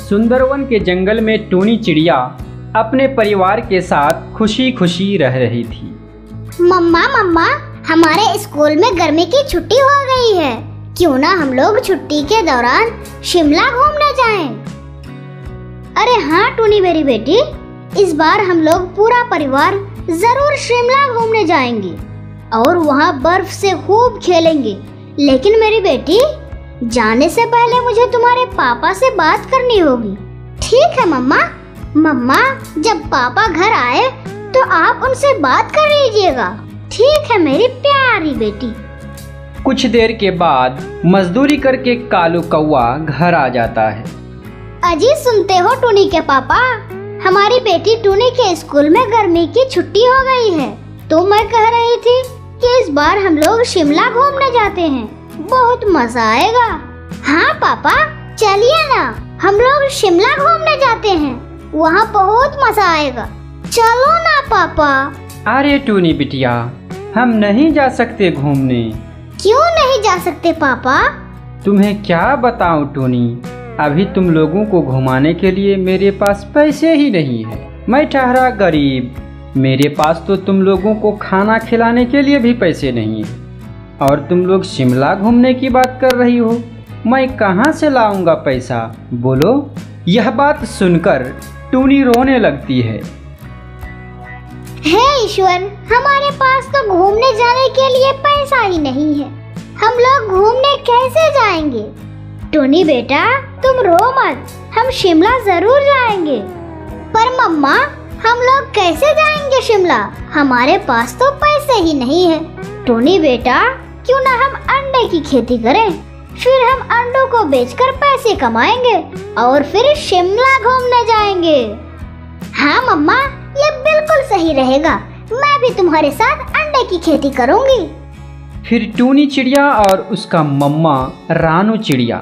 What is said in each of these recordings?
सुंदरवन के जंगल में टूनी चिड़िया अपने परिवार के साथ खुशी खुशी रह रही थी। मम्मा मम्मा, हमारे स्कूल में गर्मी की छुट्टी हो गई है। क्यों ना हम लोग छुट्टी के दौरान शिमला घूमने जाएं? अरे हाँ टूनी मेरी बेटी, इस बार हम लोग पूरा परिवार जरूर शिमला घूमने जाएंगे और वहाँ बर्फ से खूब खेलेंगे। लेकिन मेरी बेटी, जाने से पहले मुझे तुम्हारे पापा से बात करनी होगी। ठीक है मम्मा। मम्मा, जब पापा घर आए तो आप उनसे बात कर लीजिएगा। ठीक है मेरी प्यारी बेटी। कुछ देर के बाद मजदूरी करके कालू कौवा घर आ जाता है। अजी सुनते हो टूनी के पापा, हमारी बेटी टूनी के स्कूल में गर्मी की छुट्टी हो गई है। तो मैं कह रही थी कि इस बार हम लोग शिमला घूमने जाते हैं, बहुत मजा आएगा। हाँ पापा, चलिए ना, हम लोग शिमला घूमने जाते हैं, वहाँ बहुत मजा आएगा। चलो ना पापा। अरे टूनी बिटिया, हम नहीं जा सकते घूमने। क्यों नहीं जा सकते पापा? तुम्हें क्या बताऊं टूनी, अभी तुम लोगों को घुमाने के लिए मेरे पास पैसे ही नहीं है। मैं ठहरा गरीब, मेरे पास तो तुम लोगों को खाना खिलाने के लिए भी पैसे नहीं है, और तुम लोग शिमला घूमने की बात कर रही हो। मैं कहाँ से लाऊंगा पैसा, बोलो। यह बात सुनकर टूनी रोने लगती है। हे ईश्वर, हमारे पास तो घूमने जाने के लिए पैसा ही नहीं है, हम लोग घूमने कैसे जाएंगे? टूनी बेटा, तुम रो मत, हम शिमला जरूर जाएंगे। पर मम्मा, हम लोग कैसे जाएंगे शिमला? हमारे पास तो पैसे ही नहीं है। टूनी बेटा, क्यों ना हम अंडे की खेती करें, फिर हम अंडों को बेचकर पैसे कमाएंगे और फिर शिमला घूमने जाएंगे। हाँ मम्मा, ये बिल्कुल सही रहेगा, मैं भी तुम्हारे साथ अंडे की खेती करूंगी। फिर टूनी चिड़िया और उसका मम्मा रानू चिड़िया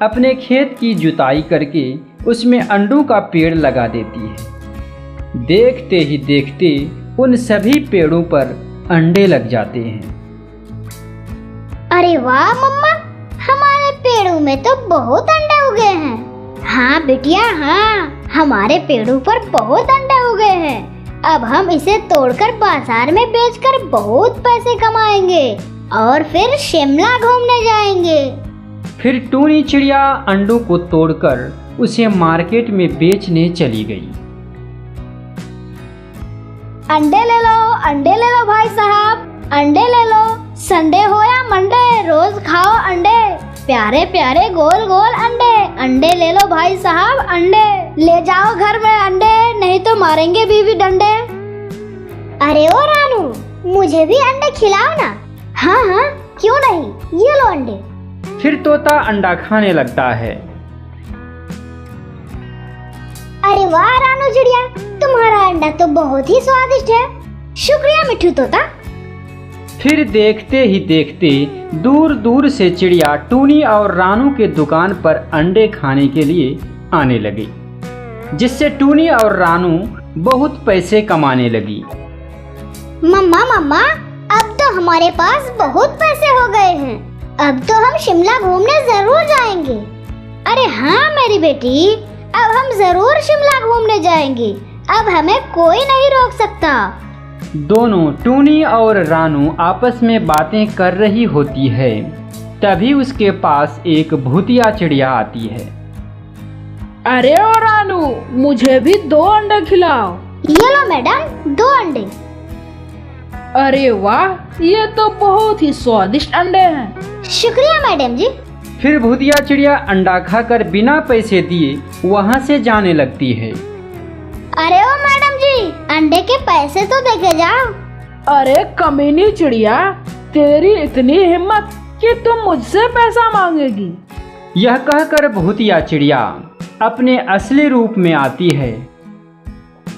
अपने खेत की जुताई करके उसमें अंडों का पेड़ लगा देती है। देखते ही देखते उन सभी पेड़ों पर अंडे लग जाते हैं। अरे वाह मम्मा, हमारे पेड़ों में तो बहुत अंडे उगे हैं। हाँ बिटिया हाँ, हमारे पेड़ों पर बहुत अंडे उगे हैं। अब हम इसे तोड़कर बाजार में बेचकर बहुत पैसे कमाएंगे और फिर शिमला घूमने जाएंगे। फिर टूनी चिड़िया अंडों को तोड़कर उसे मार्केट में बेचने चली गई। अंडे ले लो भाई साहब, अंडे ले लो। संडे हो या मंडे, रोज खाओ अंडे, प्यारे प्यारे गोल गोल अंडे। अंडे ले लो भाई साहब, अंडे ले जाओ घर में अंडे, नहीं तो मारेंगे बीवी डंडे। अरे ओ रानू, मुझे भी अंडे खिलाओ ना। हाँ हाँ, क्यों नहीं, ये लो अंडे। फिर तोता अंडा खाने लगता है। अरे वाह रानू चिड़िया, तुम्हारा अंडा तो बहुत ही स्वादिष्ट है। शुक्रिया मिठू तोता। फिर देखते ही देखते दूर दूर से चिड़िया टूनी और रानू के दुकान पर अंडे खाने के लिए आने लगी, जिससे टूनी और रानू बहुत पैसे कमाने लगी। मम्मा मम्मा, अब तो हमारे पास बहुत पैसे हो गए हैं, अब तो हम शिमला घूमने जरूर जाएंगे। अरे हाँ मेरी बेटी, अब हम जरूर शिमला घूमने जाएंगे, अब हमें कोई नहीं रोक सकता। दोनों टूनी और रानू आपस में बातें कर रही होती है, तभी उसके पास एक भूतिया चिड़िया आती है। अरे ओ रानू, मुझे भी 2 अंडे खिलाओ। ये लो मैडम, 2 अंडे। अरे वाह, ये तो बहुत ही स्वादिष्ट अंडे हैं। शुक्रिया मैडम जी। फिर भूतिया चिड़िया अंडा खाकर बिना पैसे दिए वहाँ से जाने लगती है। अरे ओ मैडम जी, अंडे के पैसे तो देके जाओ। अरे कमीनी चिड़िया, तेरी इतनी हिम्मत कि तुम मुझसे पैसा मांगेगी। यह कहकर भूतिया चिड़िया अपने असली रूप में आती है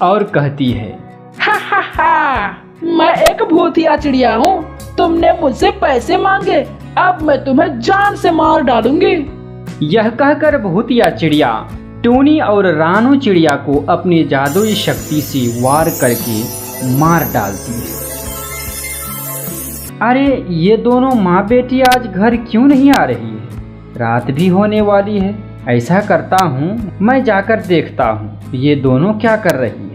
और कहती है, हा हा हा, मैं एक भूतिया चिड़िया हूँ, तुमने मुझसे पैसे मांगे, अब मैं तुम्हें जान से मार डालूंगी। यह कहकर भूतिया चिड़िया टूनी और रानू चिड़िया को अपनी जादुई शक्ति से वार करके मार डालती है। अरे ये दोनों माँ बेटी आज घर क्यों नहीं आ रही है? रात भी होने वाली है, ऐसा करता हूँ, मैं जाकर देखता हूँ ये दोनों क्या कर रही है।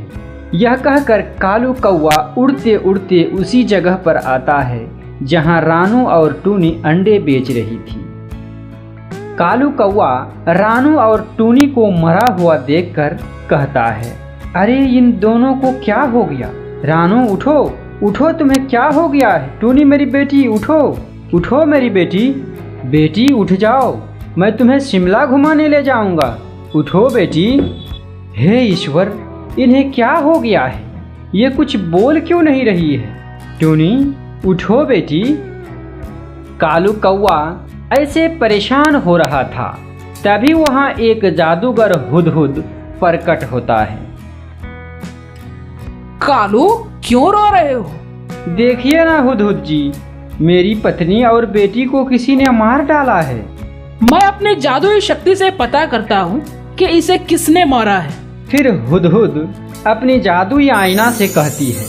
यह कहकर कालू कौवा उड़ते उड़ते उसी जगह पर आता है जहाँ रानू और टूनी अंडे बेच रही थी। कालू कौवा रानू और टूनी को मरा हुआ देखकर कहता है, अरे इन दोनों को क्या हो गया? रानू उठो उठो, तुम्हें क्या हो गया है? टूनी मेरी बेटी उठो उठो मेरी बेटी, बेटी उठ जाओ, मैं तुम्हें शिमला घुमाने ले जाऊंगा, उठो बेटी। हे ईश्वर, इन्हें क्या हो गया है? ये कुछ बोल क्यों नहीं रही है? टूनी उठो बेटी। कालू कौवा ऐसे परेशान हो रहा था, तभी वहाँ एक जादूगर हुदहुद प्रकट होता है। कालू क्यों रो रहे हो? देखिए ना हुदहुद जी, मेरी पत्नी और बेटी को किसी ने मार डाला है। मैं अपनी जादुई शक्ति से पता करता हूँ कि इसे किसने मारा है। फिर हुदहुद अपनी जादुई आईना से कहती है,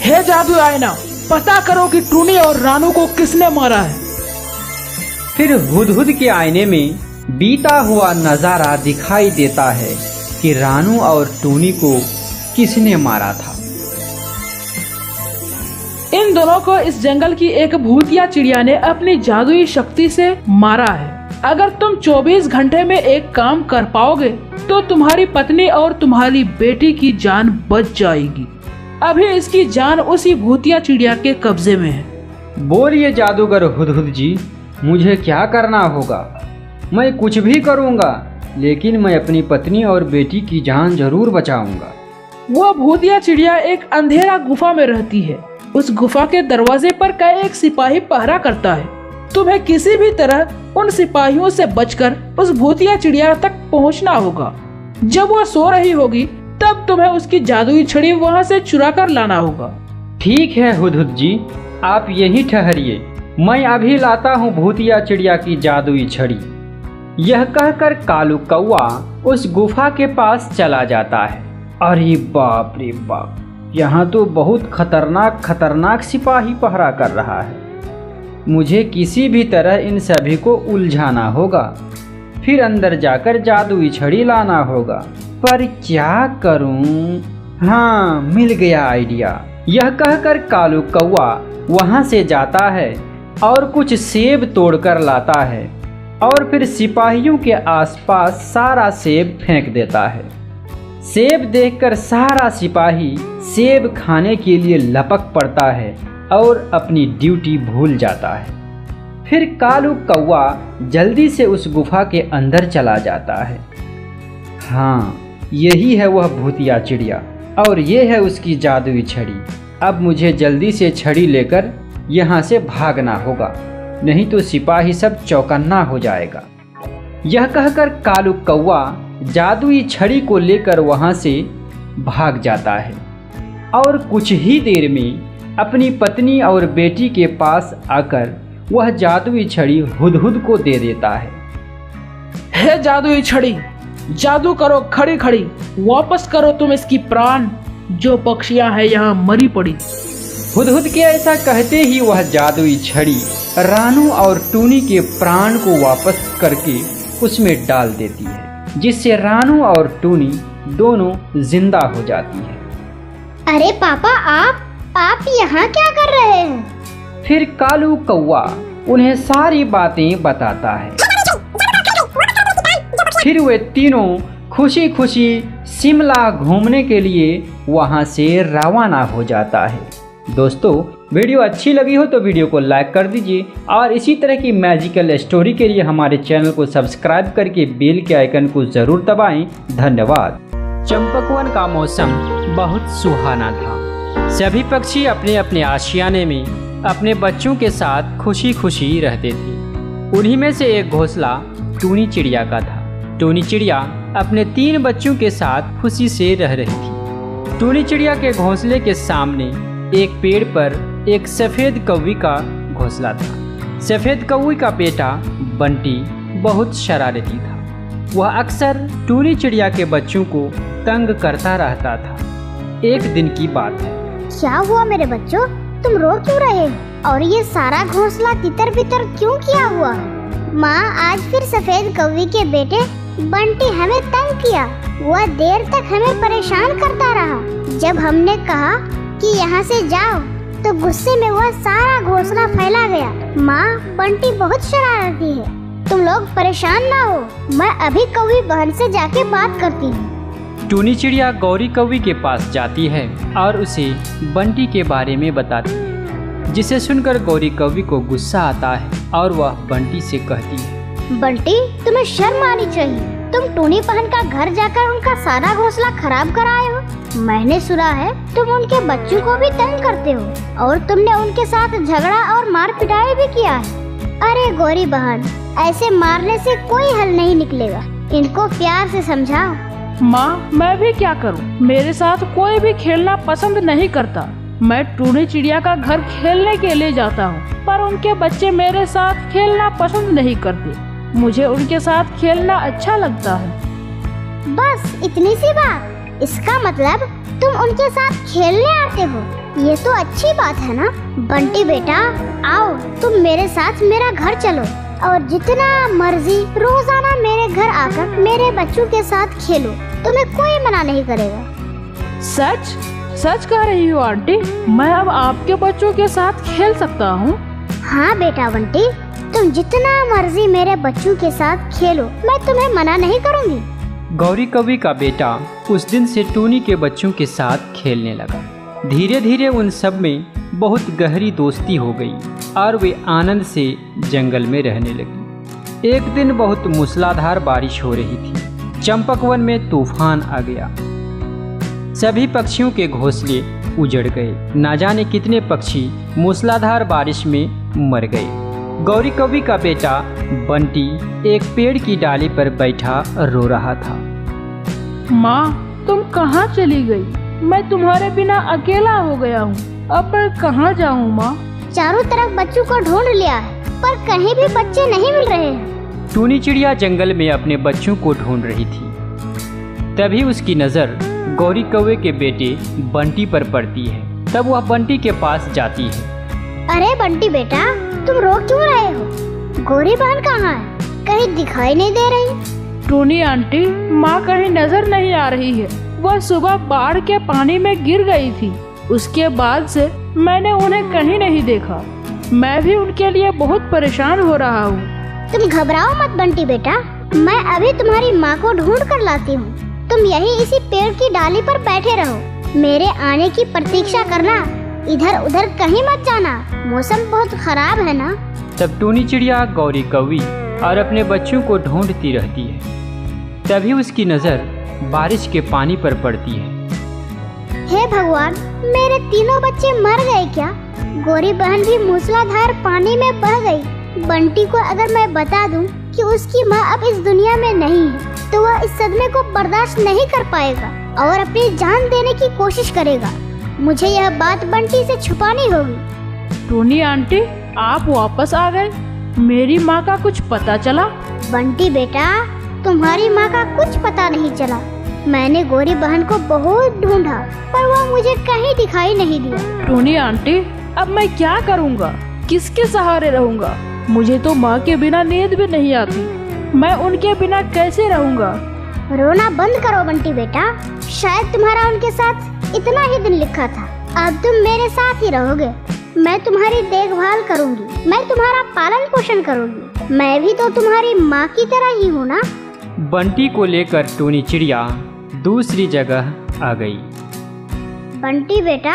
हे जादुई आईना, पता करो कि टूनी और रानू को किसने मारा है। फिर हुदहुद के आईने में बीता हुआ नजारा दिखाई देता है कि रानू और टूनी को किसने मारा था। इन दोनों को इस जंगल की एक भूतिया चिड़िया ने अपनी जादुई शक्ति से मारा है। अगर तुम 24 घंटे में एक काम कर पाओगे तो तुम्हारी पत्नी और तुम्हारी बेटी की जान बच जाएगी। अभी इसकी जान उसी भूतिया चिड़िया के कब्जे में है। बोलिए जादूगर हुदहुद जी, मुझे क्या करना होगा? मैं कुछ भी करूंगा, लेकिन मैं अपनी पत्नी और बेटी की जान जरूर बचाऊंगा। वो भूतिया चिड़िया एक अंधेरा गुफा में रहती है। उस गुफा के दरवाजे पर का एक सिपाही पहरा करता है। तुम्हें किसी भी तरह उन सिपाहियों से बचकर उस भूतिया चिड़िया तक पहुंचना होगा। जब वो सो रही होगी तब तुम्हें उसकी जादुई छड़ी वहां से चुरा कर लाना होगा। ठीक है हुदहुद जी, आप यहीं ठहरिए, मैं अभी लाता हूँ भूतिया चिड़िया की जादुई छड़ी। यह कहकर कालू कौवा उस गुफा के पास चला जाता है। अरे बाप रे बाप, यहाँ तो बहुत खतरनाक सिपाही पहरा कर रहा है। मुझे किसी भी तरह इन सभी को उलझाना होगा, फिर अंदर जाकर जादुई छड़ी लाना होगा। पर क्या करूं? हाँ, मिल गया आइडिया। यह कहकर कालू कौवा वहां से जाता है और कुछ सेब तोड़कर लाता है और फिर सिपाहियों के आसपास सारा सेब फेंक देता है। सेब देखकर सारा सिपाही सेब खाने के लिए लपक पड़ता है और अपनी ड्यूटी भूल जाता है। फिर कालू कौवा जल्दी से उस गुफा के अंदर चला जाता है। हाँ, यही है वह भूतिया चिड़िया और ये है उसकी जादुई छड़ी। अब मुझे जल्दी से छड़ी लेकर यहाँ से भागना होगा, नहीं तो सिपाही सब चौकन्ना हो जाएगा। यह कहकर कालू कौवा जादुई छड़ी को लेकर वहाँ से भाग जाता है और कुछ ही देर में अपनी पत्नी और बेटी के पास आकर वह जादुई छड़ी हुदहुद को दे देता है। हे जादुई छड़ी, जादू करो खड़ी खड़ी, वापस करो तुम इसकी प्राण, जो पक्षियां हैं यहाँ मरी पड़ी। हुदहुद के ऐसा कहते ही वह जादुई छड़ी रानू और टूनी के प्राण को वापस करके उसमें डाल देती है, जिससे रानू और टूनी दोनों जिंदा हो जाती है। अरे पापा, आप यहाँ क्या कर रहे हैं? फिर कालू कौवा उन्हें सारी बातें बताता है। फिर वे तीनों खुशी खुशी शिमला घूमने के लिए वहां से रवाना हो जाता है। दोस्तों, वीडियो अच्छी लगी हो तो वीडियो को लाइक कर दीजिए और इसी तरह की मैजिकल स्टोरी के लिए हमारे चैनल को सब्सक्राइब करके बेल के आइकन को जरूर दबाएं। धन्यवाद। चंपकवन का मौसम बहुत सुहाना था। सभी पक्षी अपने अपने आशियाने में अपने बच्चों के साथ खुशी खुशी रहते थे। उन्हीं में से एक घोंसला टूनी चिड़िया का था। टूनी चिड़िया अपने 3 बच्चों के साथ खुशी से रह रही थी। टूनी चिड़िया के घोंसले के सामने एक पेड़ पर एक सफ़ेद कौवी का घोंसला था। सफ़ेद कौवी का बेटा बंटी बहुत शरारती था। वह अक्सर टूनी चिड़िया के बच्चों को तंग करता रहता था। एक दिन की बात है। क्या हुआ मेरे बच्चों, तुम रो क्यों रहे हो? और ये सारा घोंसला तितर बितर क्यों किया हुआ है? माँ, आज फिर सफेद कौवी के बेटे बंटी हमें तंग किया। वह देर तक हमें परेशान करता रहा। जब हमने कहा कि यहाँ से जाओ तो गुस्से में वह सारा घोंसला फैला गया। माँ, बंटी बहुत शरारती है। तुम लोग परेशान ना हो, मैं अभी कौवी बहन से जाके बात करती हूँ। टूनी चिड़िया गौरी कौवी के पास जाती है और उसे बंटी के बारे में बताती है, जिसे सुनकर गौरी कौवी को गुस्सा आता है और वह बंटी से कहती है, बंटी, तुम्हें शर्म आनी चाहिए। तुम टूनी बहन का घर जाकर उनका सारा घोंसला खराब कराए हो। मैंने सुना है तुम उनके बच्चों को भी तंग करते हो और तुमने उनके साथ झगड़ा और मार पिटाई भी किया है। अरे गौरी बहन, ऐसे मारने से कोई हल नहीं निकलेगा। इनको प्यार से समझाओ। माँ, मैं भी क्या करूँ? मेरे साथ कोई भी खेलना पसंद नहीं करता। मैं टूनी चिड़िया का घर खेलने के लिए जाता हूँ, पर उनके बच्चे मेरे साथ खेलना पसंद नहीं करते। मुझे उनके साथ खेलना अच्छा लगता है। बस इतनी सी बात? इसका मतलब तुम उनके साथ खेलने आते हो। ये तो अच्छी बात है ना। बंटी बेटा, आओ तुम मेरे साथ मेरा घर चलो और जितना मर्जी रोजाना मेरे घर आकर मेरे बच्चों के साथ खेलो। तुम्हें कोई मना नहीं करेगा। सच सच कह रही हो आंटी? मैं अब आपके बच्चों के साथ खेल सकता हूँ? हाँ बेटा बंटी, तुम जितना मर्जी मेरे बच्चों के साथ खेलो, मैं तुम्हें मना नहीं करूँगी। गौरी कौवी का बेटा उस दिन से टूनी के बच्चों के साथ खेलने लगा। धीरे धीरे उन सब में बहुत गहरी दोस्ती हो गई और वे आनंद से जंगल में रहने लगी। एक दिन बहुत मूसलाधार बारिश हो रही थी। चंपकवन में तूफान आ गया। सभी पक्षियों के घोंसले उजड़ गए। ना जाने कितने पक्षी मूसलाधार बारिश में मर गए। गौरी कौवी का बेटा बंटी एक पेड़ की डाली पर बैठा रो रहा था। माँ, तुम कहाँ चली गई? मैं तुम्हारे बिना अकेला हो गया हूँ। अब मैं कहाँ जाऊँ माँ? चारों तरफ बच्चों को ढूंढ लिया है, पर कहीं भी बच्चे नहीं मिल रहे हैं। टूनी चिड़िया जंगल में अपने बच्चों को ढूंढ रही थी। तभी उसकी नज़र गौरी कौवे के बेटे बंटी पर पड़ती है। तब वह बंटी के पास जाती है। अरे बंटी बेटा, तुम रो क्यों रहे हो? गौरी बहन कहाँ है? कहीं दिखाई नहीं दे रही। टूनी आंटी, माँ कहीं नजर नहीं आ रही है। वह सुबह बाढ़ के पानी में गिर गई थी। उसके बाद से मैंने उन्हें कहीं नहीं देखा। मैं भी उनके लिए बहुत परेशान हो रहा हूँ। तुम घबराओ मत बंटी बेटा, मैं अभी तुम्हारी माँ को ढूंढ कर लाती हूँ। तुम यही इसी पेड़ की डाली पर बैठे रहो। मेरे आने की प्रतीक्षा करना। इधर उधर कहीं मत जाना। मौसम बहुत खराब है ना। तब टूनी चिड़िया गौरी कौवी और अपने बच्चों को ढूंढती रहती है। तभी उसकी नज़र बारिश के पानी पर पड़ती है। हे भगवान, मेरे तीनों बच्चे मर गए क्या? गौरी बहन भी मूसलाधार पानी में बह गई। बंटी को अगर मैं बता दूं कि उसकी माँ अब इस दुनिया में नहीं है, तो वह इस सदमे को बर्दाश्त नहीं कर पाएगा और अपनी जान देने की कोशिश करेगा। मुझे यह बात बंटी से छुपानी होगी। टूनी आंटी, आप वापस आ गए। मेरी माँ का कुछ पता चला? बंटी बेटा, तुम्हारी माँ का कुछ पता नहीं चला। मैंने गौरी बहन को बहुत ढूंढा, पर वह मुझे कहीं दिखाई नहीं दिया। टूनी आंटी, अब मैं क्या करूँगा? किसके सहारे रहूँगा? मुझे तो माँ के बिना नींद भी नहीं आती। मैं उनके बिना कैसे रहूँगा? रोना बंद करो बंटी बेटा। शायद तुम्हारा उनके साथ इतना ही दिन लिखा था। अब तुम मेरे साथ ही रहोगे। मैं तुम्हारी देखभाल करूँगी। मैं तुम्हारा पालन पोषण करूँगी। मैं भी तो तुम्हारी माँ की तरह ही हूँ ना। बंटी को लेकर टूनी चिड़िया दूसरी जगह आ गई। बंटी बेटा,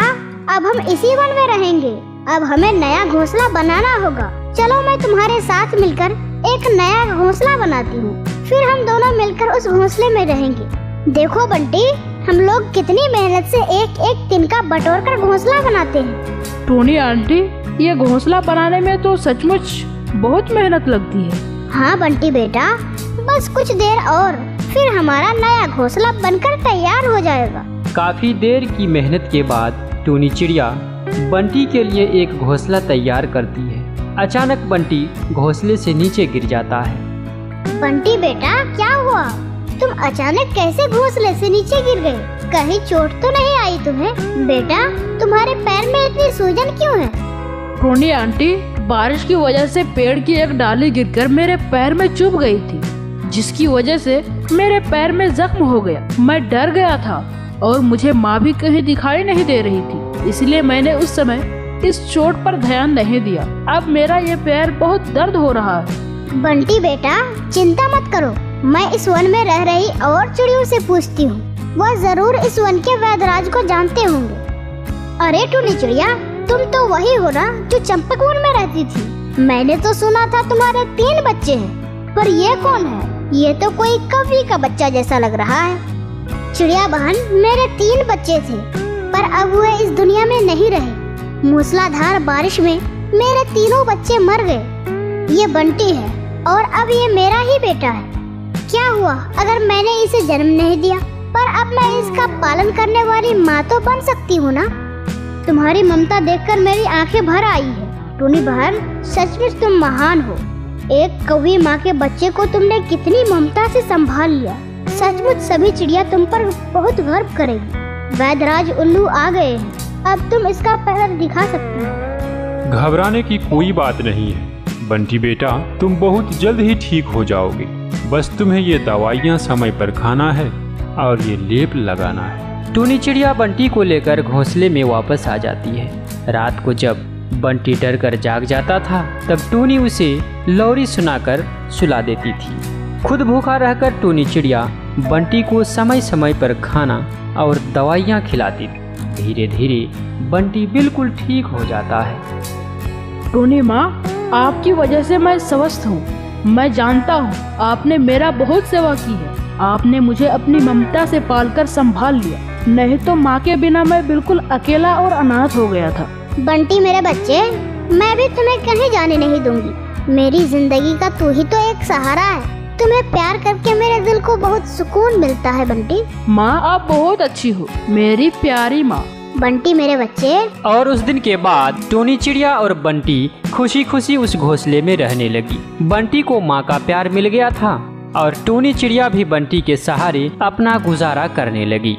अब हम इसी वन में रहेंगे। अब हमें नया घोंसला बनाना होगा। चलो मैं तुम्हारे साथ मिलकर एक नया घोंसला बनाती हूँ। फिर हम दोनों मिलकर उस घोंसले में रहेंगे। देखो बंटी, हम लोग कितनी मेहनत से एक एक तिनका बटोर कर घोंसला बनाते हैं। टूनी आंटी, ये घोंसला बनाने में तो सचमुच बहुत मेहनत लगती है। हाँ बंटी बेटा, बस कुछ देर और फिर हमारा नया घोंसला बनकर तैयार हो जाएगा। काफी देर की मेहनत के बाद टूनी चिड़िया बंटी के लिए एक घोंसला तैयार करती है। अचानक बंटी घोंसले से नीचे गिर जाता है। बंटी बेटा, क्या हुआ? तुम अचानक कैसे घोंसले से नीचे गिर गए? कहीं चोट तो नहीं आई तुम्हें? बेटा, तुम्हारे पैर में इतनी सूजन क्यों है? टूनी आंटी, बारिश की वजह से पेड़ की एक डाली गिरकर मेरे पैर में चुभ गई थी, जिसकी वजह से मेरे पैर में जख्म हो गया। मैं डर गया था और मुझे माँ भी कहीं दिखाई नहीं दे रही थी, इसलिए मैंने उस समय इस चोट पर ध्यान नहीं दिया। अब मेरा ये पैर बहुत दर्द हो रहा है। बंटी बेटा, चिंता मत करो, मैं इस वन में रह रही और चिड़ियों से पूछती हूँ, वह जरूर इस वन के वैदराज को जानते होंगे। अरे टूनी चिड़िया, तुम तो वही हो ना जो चंपकवन में रहती थी। मैंने तो सुना था तुम्हारे 3 बच्चे हैं, पर ये कौन है? ये तो कोई कवि का बच्चा जैसा लग रहा है। चिड़िया बहन, मेरे 3 बच्चे थे, पर अब वे इस दुनिया में नहीं रहे। मूसलाधार बारिश में मेरे 3 बच्चे मर गए। ये बंटी है और अब ये मेरा ही बेटा है। क्या हुआ अगर मैंने इसे जन्म नहीं दिया, पर अब मैं इसका पालन करने वाली माँ तो बन सकती हूँ ना। तुम्हारी ममता देखकर मेरी आंखें भर आई है। टूनी बहन, सचमुच तुम महान हो। एक कवि माँ के बच्चे को तुमने कितनी ममता से संभाल लिया। सचमुच सभी चिड़िया तुम पर बहुत गर्व करेगी। वैदराज उल्लू आ गए हैं, अब तुम इसका पैर दिखा सकती हो। घबराने की कोई बात नहीं है बंटी बेटा, तुम बहुत जल्द ही ठीक हो जाओगे। बस तुम्हें ये दवाइयाँ समय पर खाना है और ये लेप लगाना है। टूनी चिड़िया बंटी को लेकर घोंसले में वापस आ जाती है। रात को जब बंटी डर कर जाग जाता था, तब टूनी उसे लोरी सुनाकर सुला देती थी। खुद भूखा रहकर टूनी चिड़िया बंटी को समय समय पर खाना और दवाइयाँ खिलाती थी। धीरे धीरे बंटी बिल्कुल ठीक हो जाता है। टूनी माँ, आपकी वजह से मैं स्वस्थ हूँ। मैं जानता हूँ आपने मेरा बहुत सेवा की है। आपने मुझे अपनी ममता से पालकर संभाल लिया, नहीं तो माँ के बिना मैं बिल्कुल अकेला और अनाथ हो गया था। बंटी मेरे बच्चे, मैं भी तुम्हें कहीं जाने नहीं दूंगी। मेरी जिंदगी का तू ही तो एक सहारा है। तुम्हें प्यार करके मेरे दिल को बहुत सुकून मिलता है बंटी। माँ, आप बहुत अच्छी हो, मेरी प्यारी माँ। बंटी मेरे बच्चे। और उस दिन के बाद टूनी चिड़िया और बंटी खुशी खुशी उस घोंसले में रहने लगी। बंटी को माँ का प्यार मिल गया था और टूनी चिड़िया भी बंटी के सहारे अपना गुजारा करने लगी।